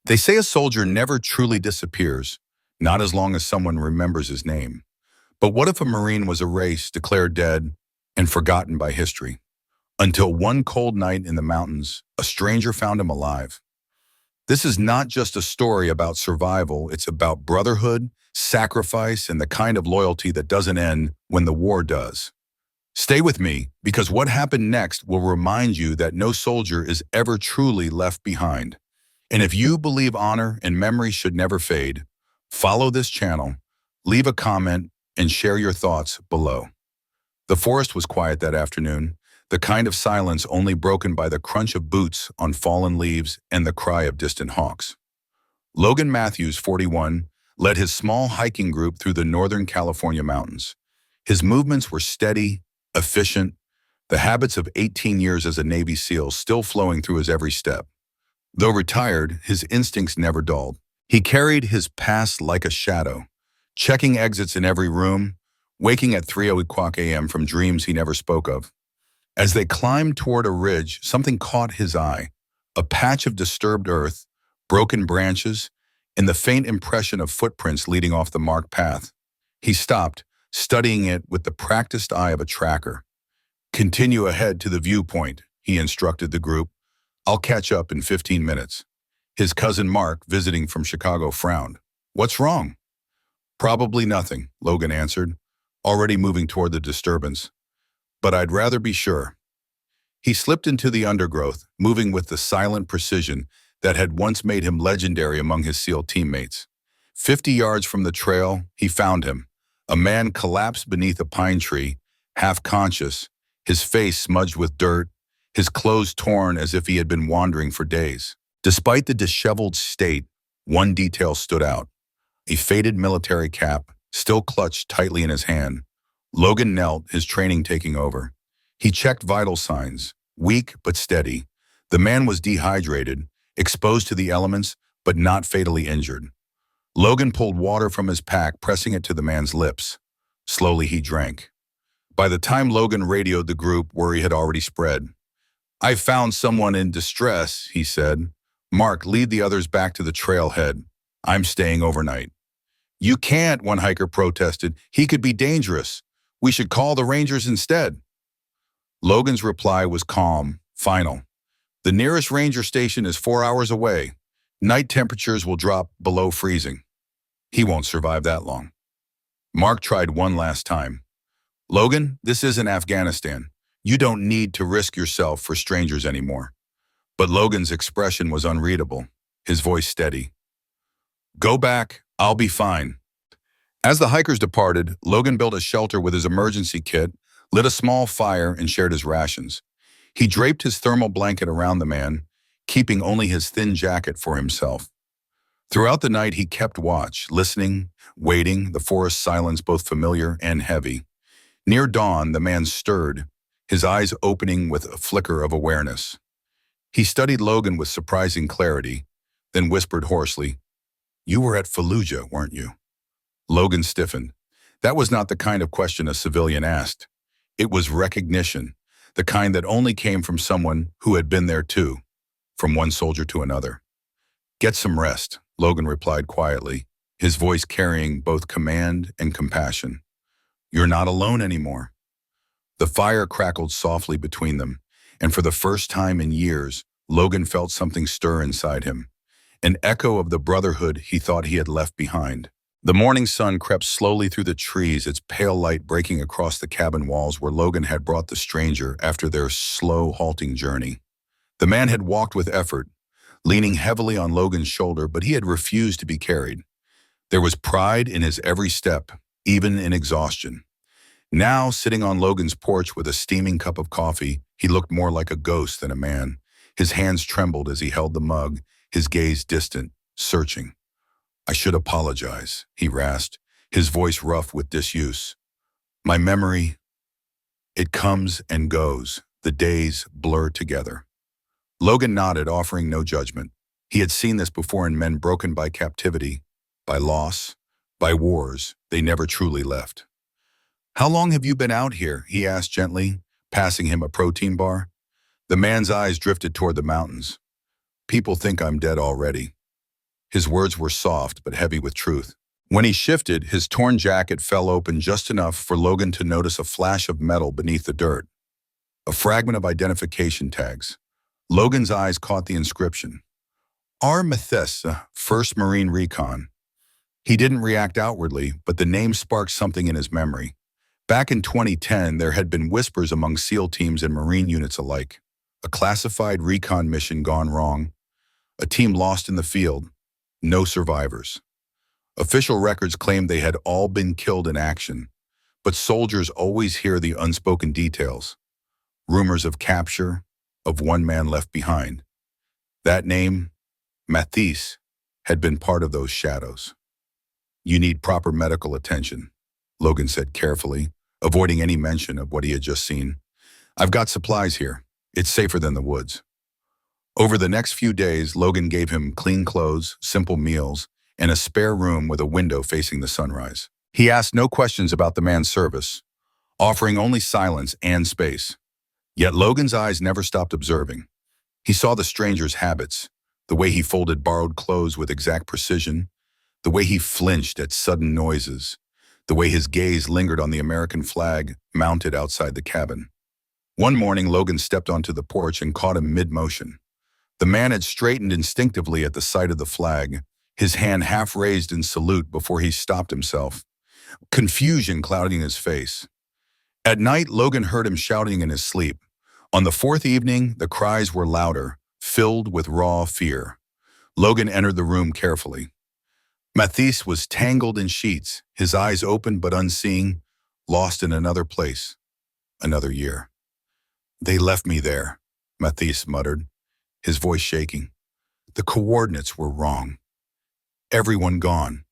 They say a soldier never truly disappears, not as long as someone remembers his name. But what if a Marine was erased, declared dead, and forgotten by history? Until one cold night in the mountains, a stranger found him alive. This is not just a story about survival, it's about brotherhood, sacrifice, and the kind of loyalty that doesn't end when the war does. Stay with me, because what happened next will remind you that no soldier is ever truly left behind. And if you believe honor and memory should never fade, follow this channel, leave a comment, and share your thoughts below. The forest was quiet that afternoon, the kind of silence only broken by the crunch of boots on fallen leaves and the cry of distant hawks. Logan Matthews, 41, led his small hiking group through the Northern California mountains. His movements were steady, efficient, the habits of 18 years as a Navy SEAL still flowing through his every step. Though retired, his instincts never dulled. He carried his past like a shadow, checking exits in every room, waking at 3:00 a.m. from dreams he never spoke of. As they climbed toward a ridge, something caught his eye, a patch of disturbed earth, broken branches, and the faint impression of footprints leading off the marked path. He stopped, studying it with the practiced eye of a tracker. "Continue ahead to the viewpoint," he instructed the group. "I'll catch up in 15 minutes. His cousin Mark, visiting from Chicago, frowned. "What's wrong?" "Probably nothing," Logan answered, already moving toward the disturbance. "But I'd rather be sure." He slipped into the undergrowth, moving with the silent precision that had once made him legendary among his SEAL teammates. 50 yards from the trail, he found him, a man collapsed beneath a pine tree, half conscious, his face smudged with dirt, his clothes torn as if he had been wandering for days. Despite the disheveled state, one detail stood out. A faded military cap, still clutched tightly in his hand. Logan knelt, his training taking over. He checked vital signs, weak but steady. The man was dehydrated, exposed to the elements, but not fatally injured. Logan pulled water from his pack, pressing it to the man's lips. Slowly he drank. By the time Logan radioed the group, worry had already spread. "I found someone in distress," he said. "Mark, lead the others back to the trailhead. I'm staying overnight." "You can't," one hiker protested. "He could be dangerous. We should call the Rangers instead." Logan's reply was calm, final. "The nearest ranger station is 4 hours away. Night temperatures will drop below freezing. He won't survive that long." Mark tried one last time. "Logan, this isn't Afghanistan. You don't need to risk yourself for strangers anymore." But Logan's expression was unreadable, his voice steady. "Go back, I'll be fine." As the hikers departed, Logan built a shelter with his emergency kit, lit a small fire, and shared his rations. He draped his thermal blanket around the man, keeping only his thin jacket for himself. Throughout the night, he kept watch, listening, waiting, the forest silence both familiar and heavy. Near dawn, the man stirred, his eyes opening with a flicker of awareness. He studied Logan with surprising clarity, then whispered hoarsely, "You were at Fallujah, weren't you?" Logan stiffened. That was not the kind of question a civilian asked. It was recognition, the kind that only came from someone who had been there too, from one soldier to another. "Get some rest," Logan replied quietly, his voice carrying both command and compassion. "You're not alone anymore." The fire crackled softly between them, and for the first time in years, Logan felt something stir inside him, an echo of the brotherhood he thought he had left behind. The morning sun crept slowly through the trees, its pale light breaking across the cabin walls where Logan had brought the stranger after their slow, halting journey. The man had walked with effort, leaning heavily on Logan's shoulder, but he had refused to be carried. There was pride in his every step, even in exhaustion. Now, sitting on Logan's porch with a steaming cup of coffee, he looked more like a ghost than a man. His hands trembled as he held the mug, his gaze distant, searching. "I should apologize," he rasped, his voice rough with disuse. "My memory, it comes and goes. The days blur together." Logan nodded, offering no judgment. He had seen this before in men broken by captivity, by loss, by wars they never truly left. "How long have you been out here?" he asked gently, passing him a protein bar. The man's eyes drifted toward the mountains. "People think I'm dead already." His words were soft but heavy with truth. When he shifted, his torn jacket fell open just enough for Logan to notice a flash of metal beneath the dirt, a fragment of identification tags. Logan's eyes caught the inscription. R. Mathesa, 1st Marine Recon. He didn't react outwardly, but the name sparked something in his memory. Back in 2010, there had been whispers among SEAL teams and Marine units alike. A classified recon mission gone wrong, a team lost in the field, no survivors. Official records claimed they had all been killed in action, but soldiers always hear the unspoken details. Rumors of capture, of one man left behind. That name, Mathis, had been part of those shadows. You need proper medical attention, Logan said carefully, avoiding any mention of what he had just seen. I've got supplies here. It's safer than the woods. Over the next few days, Logan gave him clean clothes, simple meals, and a spare room with a window facing the sunrise. He asked no questions about the man's service, offering only silence and space. Yet Logan's eyes never stopped observing. He saw the stranger's habits, the way he folded borrowed clothes with exact precision, the way he flinched at sudden noises, the way his gaze lingered on the American flag mounted outside the cabin. One morning, Logan stepped onto the porch and caught him mid-motion. The man had straightened instinctively at the sight of the flag, his hand half raised in salute before he stopped himself, confusion clouding his face. At night, Logan heard him shouting in his sleep. On the 4th evening, the cries were louder, filled with raw fear. Logan entered the room carefully. Mathis was tangled in sheets, his eyes open but unseeing, lost in another place, another year. They left me there, Mathis muttered, his voice shaking. The coordinates were wrong. Everyone gone.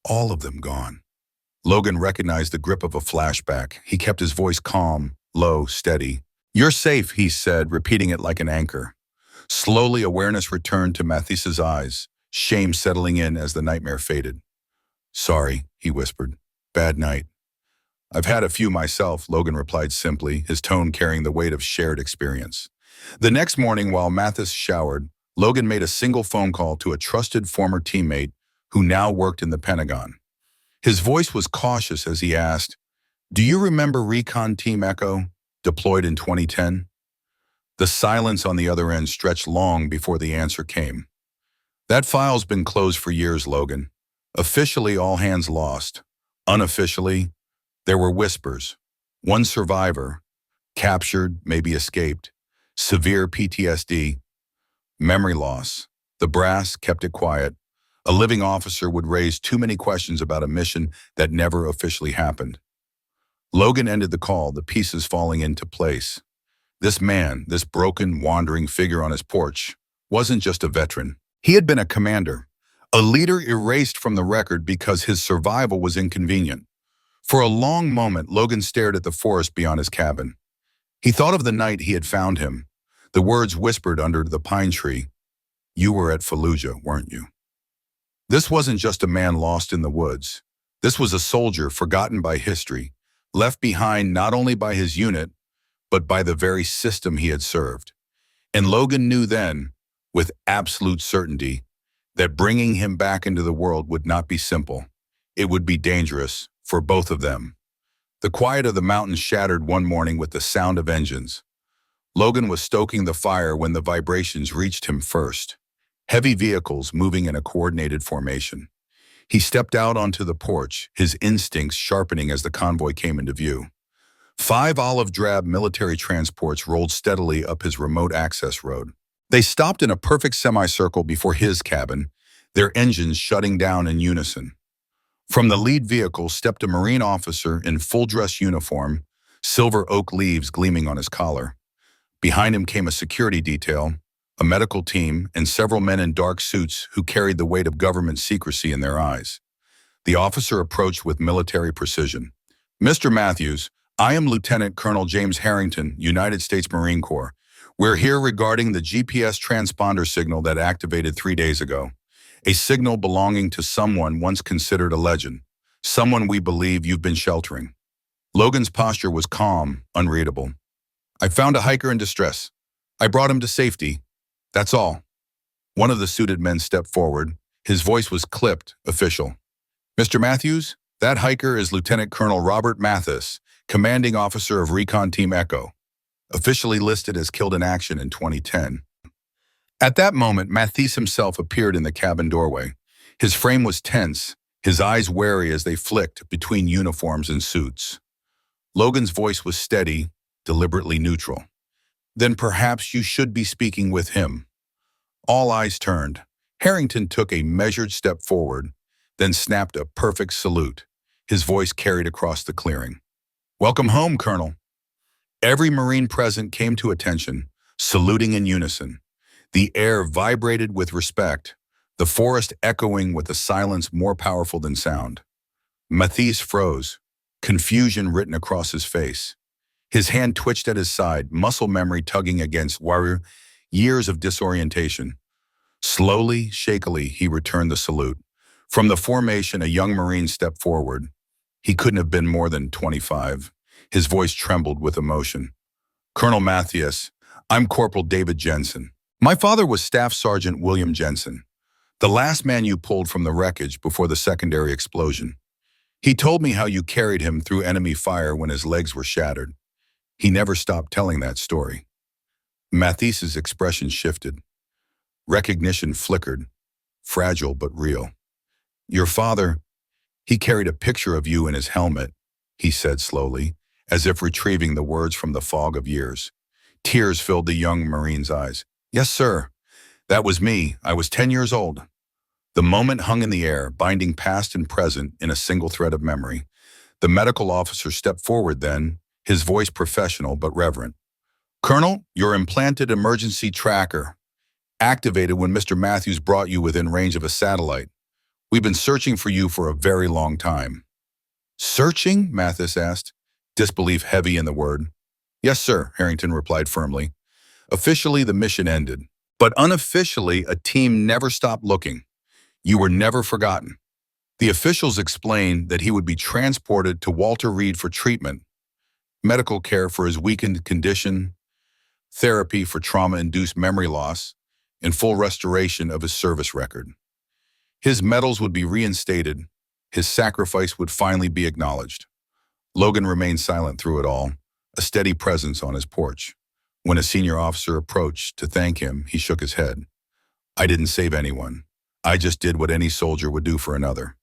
All of them gone. Logan recognized the grip of a flashback. He kept his voice calm, low, steady. You're safe, he said, repeating it like an anchor. Slowly, awareness returned to Mathis's eyes, shame settling in as the nightmare faded. Sorry, he whispered. Bad night. I've had a few myself, Logan replied simply, his tone carrying the weight of shared experience. The next morning, while Mathis showered, Logan made a single phone call to a trusted former teammate who now worked in the Pentagon. His voice was cautious as he asked, Do you remember Recon Team Echo, deployed in 2010? The silence on the other end stretched long before the answer came. That file's been closed for years, Logan. Officially, all hands lost. Unofficially, there were whispers. One survivor, captured, maybe escaped. Severe PTSD. Memory loss. The brass kept it quiet. A living officer would raise too many questions about a mission that never officially happened. Logan ended the call, the pieces falling into place. This man, this broken, wandering figure on his porch, wasn't just a veteran. He had been a commander, a leader erased from the record because his survival was inconvenient. For a long moment, Logan stared at the forest beyond his cabin. He thought of the night he had found him, the words whispered under the pine tree. You were at Fallujah, weren't you? This wasn't just a man lost in the woods. This was a soldier forgotten by history, left behind not only by his unit, but by the very system he had served. And Logan knew then, with absolute certainty, that bringing him back into the world would not be simple. It would be dangerous for both of them. The quiet of the mountains shattered one morning with the sound of engines. Logan was stoking the fire when the vibrations reached him first. Heavy vehicles moving in a coordinated formation. He stepped out onto the porch, his instincts sharpening as the convoy came into view. 5 olive-drab military transports rolled steadily up his remote access road. They stopped in a perfect semicircle before his cabin, their engines shutting down in unison. From the lead vehicle stepped a Marine officer in full-dress uniform, silver oak leaves gleaming on his collar. Behind him came a security detail, a medical team, and several men in dark suits who carried the weight of government secrecy in their eyes. The officer approached with military precision. Mr. Matthews, I am Lieutenant Colonel James Harrington, United States Marine Corps. We're here regarding the GPS transponder signal that activated 3 days ago. A signal belonging to someone once considered a legend. Someone we believe you've been sheltering. Logan's posture was calm, unreadable. I found a hiker in distress. I brought him to safety. That's all. One of the suited men stepped forward, His voice was clipped, official. Mr. Matthews, that hiker is Lieutenant Colonel Robert Mathis, commanding officer of Recon Team Echo, officially listed as killed in action in 2010. At that moment, Mathis himself appeared in the cabin doorway. His frame was tense, his eyes wary as they flicked between uniforms and suits. Logan's voice was steady, deliberately neutral. Then perhaps you should be speaking with him. All eyes turned. Harrington took a measured step forward, then snapped a perfect salute. His voice carried across the clearing. Welcome home, Colonel. Every Marine present came to attention, saluting in unison. The air vibrated with respect, the forest echoing with a silence more powerful than sound. Mathis froze, confusion written across his face. His hand twitched at his side, muscle memory tugging against warrior years of disorientation. Slowly, shakily, he returned the salute. From the formation, a young Marine stepped forward. He couldn't have been more than 25. His voice trembled with emotion. Colonel Matthias, I'm Corporal David Jensen. My father was Staff Sergeant William Jensen, the last man you pulled from the wreckage before the secondary explosion. He told me how you carried him through enemy fire when his legs were shattered. He never stopped telling that story. Mathis's expression shifted. Recognition flickered, fragile but real. Your father, he carried a picture of you in his helmet, he said slowly, as if retrieving the words from the fog of years. Tears filled the young Marine's eyes. Yes, sir. That was me. I was 10 years old. The moment hung in the air, binding past and present in a single thread of memory. The medical officer stepped forward then, his voice professional but reverent. Colonel, your implanted emergency tracker, activated when Mr. Matthews brought you within range of a satellite. We've been searching for you for a very long time. Searching? Mathis asked, disbelief heavy in the word. Yes, sir, Harrington replied firmly. Officially, the mission ended. But unofficially, a team never stopped looking. You were never forgotten. The officials explained that he would be transported to Walter Reed for treatment, medical care for his weakened condition, therapy for trauma-induced memory loss, and full restoration of his service record. His medals would be reinstated. His sacrifice would finally be acknowledged. Logan remained silent through it all, a steady presence on his porch. When a senior officer approached to thank him, he shook his head. I didn't save anyone. I just did what any soldier would do for another.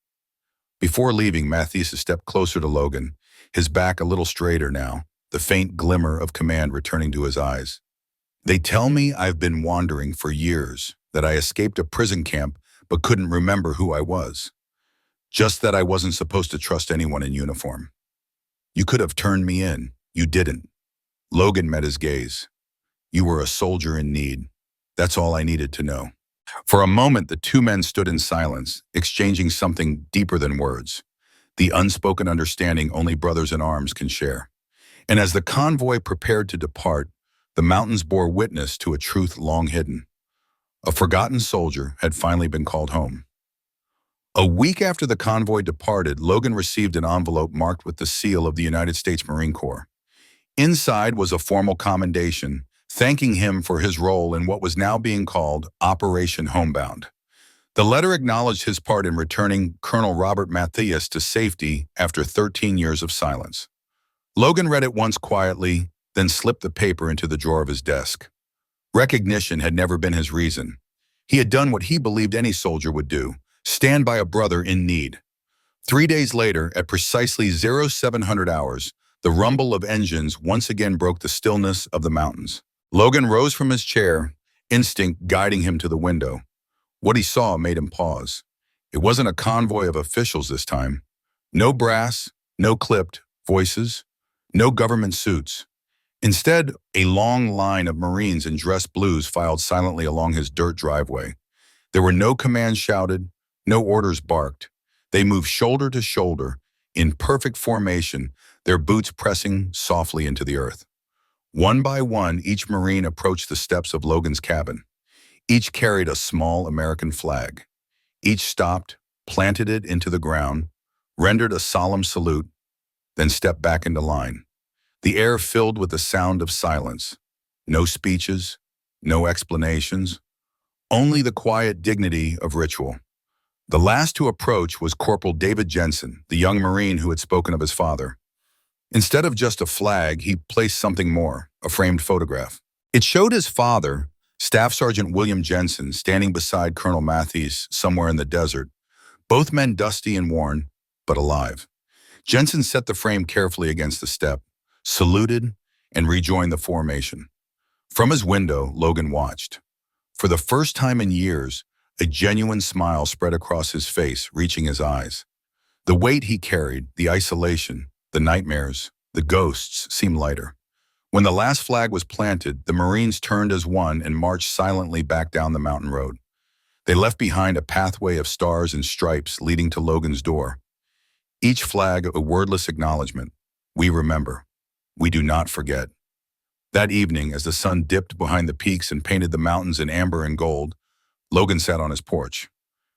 Before leaving, Mathis stepped closer to Logan, his back a little straighter now, the faint glimmer of command returning to his eyes. They tell me I've been wandering for years, that I escaped a prison camp but couldn't remember who I was. Just that I wasn't supposed to trust anyone in uniform. You could have turned me in. You didn't. Logan met his gaze. You were a soldier in need. That's all I needed to know. For a moment, the two men stood in silence, exchanging something deeper than words, the unspoken understanding only brothers in arms can share. And as the convoy prepared to depart, the mountains bore witness to a truth long hidden. A forgotten soldier had finally been called home. A week after the convoy departed, Logan received an envelope marked with the seal of the United States Marine Corps. Inside was a formal commendation, thanking him for his role in what was now being called Operation Homebound. The letter acknowledged his part in returning Colonel Robert Matthias to safety after 13 years of silence. Logan read it once quietly, then slipped the paper into the drawer of his desk. Recognition had never been his reason. He had done what he believed any soldier would do, stand by a brother in need. 3 days later, at precisely 0700 hours, the rumble of engines once again broke the stillness of the mountains. Logan rose from his chair, instinct guiding him to the window. What he saw made him pause. It wasn't a convoy of officials this time. No brass, no clipped voices, no government suits. Instead, a long line of Marines in dress blues filed silently along his dirt driveway. There were no commands shouted, no orders barked. They moved shoulder to shoulder, in perfect formation, their boots pressing softly into the earth. One by one, each Marine approached the steps of Logan's cabin. Each carried a small American flag. Each stopped, planted it into the ground, rendered a solemn salute, then stepped back into line. The air filled with the sound of silence. No speeches, no explanations, only the quiet dignity of ritual. The last to approach was Corporal David Jensen, the young Marine who had spoken of his father. Instead of just a flag, he placed something more, a framed photograph. It showed his father, Staff Sergeant William Jensen, standing beside Colonel Matthews somewhere in the desert, both men dusty and worn, but alive. Jensen set the frame carefully against the step, saluted, and rejoined the formation. From his window, Logan watched. For the first time in years, a genuine smile spread across his face, reaching his eyes. The weight he carried, the isolation, the nightmares, the ghosts seemed lighter. When the last flag was planted, the Marines turned as one and marched silently back down the mountain road. They left behind a pathway of stars and stripes leading to Logan's door. Each flag a wordless acknowledgement. We remember. We do not forget. That evening, as the sun dipped behind the peaks and painted the mountains in amber and gold, Logan sat on his porch.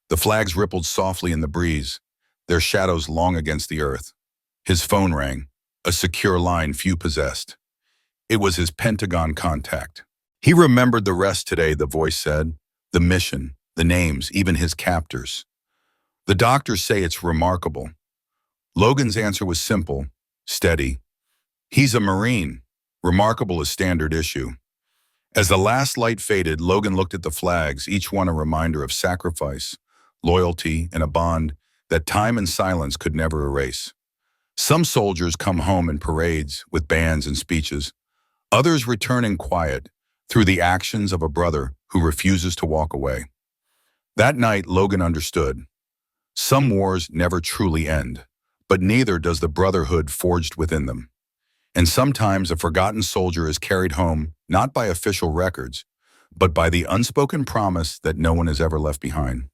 The flags rippled softly in the breeze, their shadows long against the earth. His phone rang, a secure line few possessed. It was his Pentagon contact. He remembered the rest today, the voice said. The mission, the names, even his captors. The doctors say it's remarkable. Logan's answer was simple, steady. He's a Marine. Remarkable is standard issue. As the last light faded, Logan looked at the flags, each one a reminder of sacrifice, loyalty, and a bond that time and silence could never erase. Some soldiers come home in parades with bands and speeches. Others return in quiet through the actions of a brother who refuses to walk away. That night, Logan understood. Some wars never truly end, but neither does the brotherhood forged within them. And sometimes a forgotten soldier is carried home not by official records, but by the unspoken promise that no one is ever left behind.